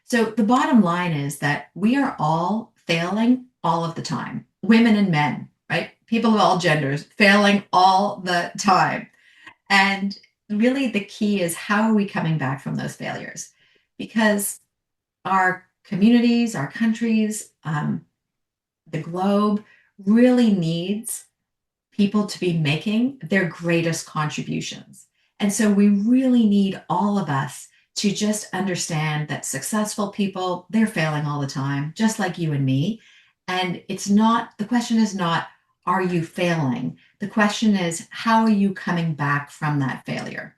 So the bottom line is that we are all failing all of the time, women and men, right? People of all genders failing all the time. And really the key is, how are we coming back from those failures? Because our communities, our countries, the globe really needs people to be making their greatest contributions. And so we really need all of us to just understand that successful people, they're failing all the time, just like you and me. And the question is not, are you failing? The question is, how are you coming back from that failure?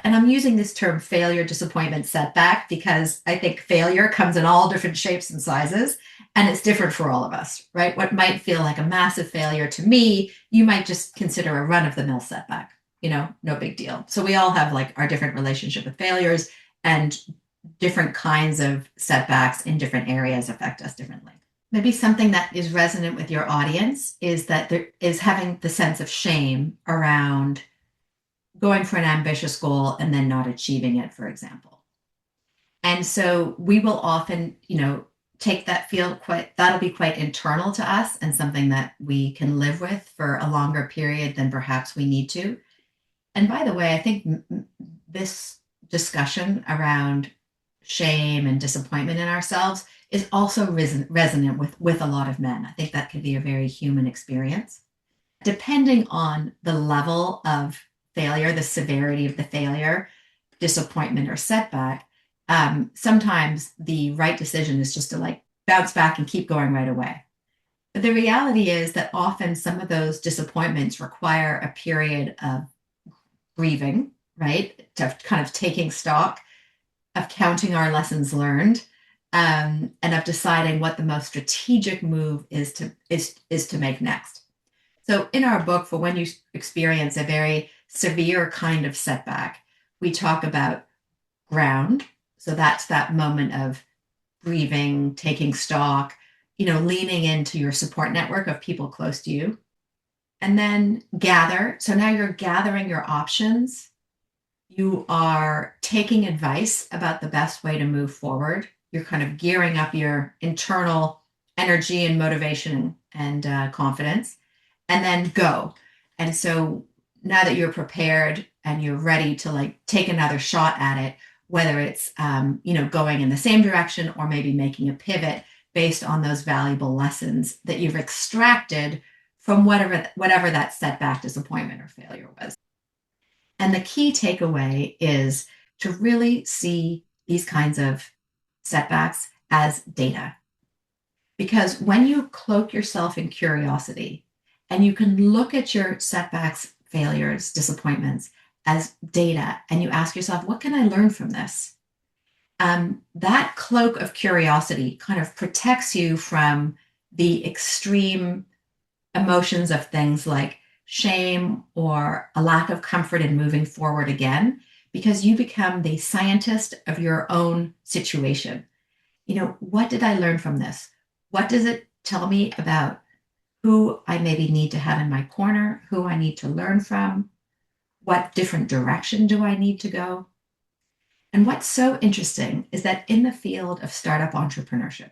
And I'm using this term failure, disappointment, setback, because I think failure comes in all different shapes and sizes, and it's different for all of us, right? What might feel like a massive failure to me, you might just consider a run-of-the-mill setback, no big deal. So we all have like our different relationship with failures, and different kinds of setbacks in different areas affect us differently. Maybe something that is resonant with your audience is that there is having the sense of shame around going for an ambitious goal and then not achieving it, for example. And so we will often, take that that'll be quite internal to us, and something that we can live with for a longer period than perhaps we need to. And by the way, I think this discussion around shame and disappointment in ourselves is also resonant with a lot of men. I think that can be a very human experience. Depending on the level of failure, the severity of the failure, disappointment, or setback, sometimes the right decision is just to bounce back and keep going right away. But the reality is that often some of those disappointments require a period of grieving, right? To kind of taking stock, of counting our lessons learned, and of deciding what the most strategic move is to make next. So in our book, for when you experience a very severe kind of setback, we talk about ground. So that's that moment of grieving, taking stock, leaning into your support network of people close to you. And then gather. So now you're gathering your options. You are taking advice about the best way to move forward. You're kind of gearing up your internal energy and motivation and confidence, and then go. And so now that you're prepared and you're ready to take another shot at it, whether it's going in the same direction or maybe making a pivot based on those valuable lessons that you've extracted from whatever that setback, disappointment, or failure was. And the key takeaway is to really see these kinds of setbacks as data. Because when you cloak yourself in curiosity and you can look at your setbacks, failures, disappointments as data, and you ask yourself, what can I learn from this? That cloak of curiosity kind of protects you from the extreme emotions of things like shame or a lack of comfort in moving forward again, because you become the scientist of your own situation. What did I learn from this? What does it tell me about who I maybe need to have in my corner, who I need to learn from? What different direction do I need to go? And what's so interesting is that in the field of startup entrepreneurship,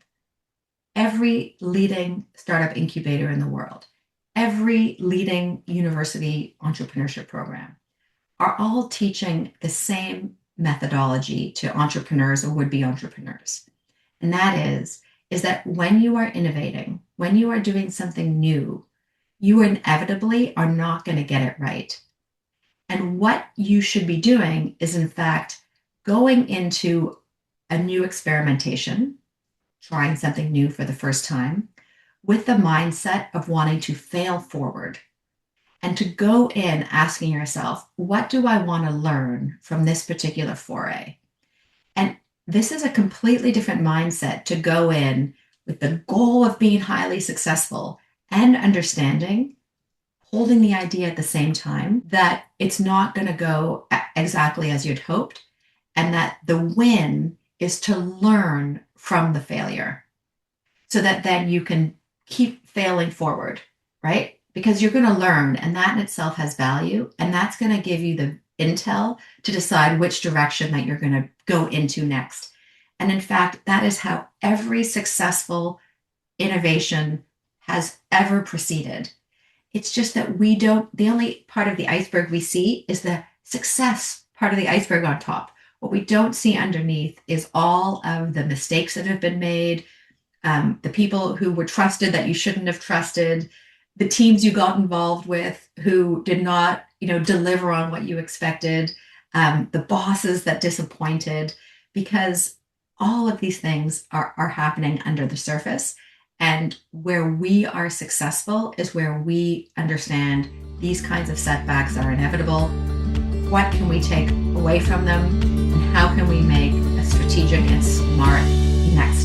every leading startup incubator in the world, every leading university entrepreneurship program are all teaching the same methodology to entrepreneurs or would-be entrepreneurs. And that is that when you are innovating, when you are doing something new, you inevitably are not going to get it right. And what you should be doing is, in fact, going into a new experimentation, trying something new for the first time, with the mindset of wanting to fail forward and to go in asking yourself, what do I want to learn from this particular foray? And this is a completely different mindset to go in with the goal of being highly successful and understanding, holding the idea at the same time, that it's not going to go exactly as you'd hoped, and that the win is to learn from the failure so that then you can keep failing forward, right? Because you're going to learn, and that in itself has value, and that's going to give you the intel to decide which direction that you're going to go into next. And in fact, that is how every successful innovation has ever proceeded. It's just that the only part of the iceberg we see is the success part of the iceberg on top. What we don't see underneath is all of the mistakes that have been made, the people who were trusted that you shouldn't have trusted, the teams you got involved with who did not, deliver on what you expected, the bosses that disappointed, because all of these things are happening under the surface. And where we are successful is where we understand these kinds of setbacks are inevitable. What can we take away from them? And how can we make a strategic and smart next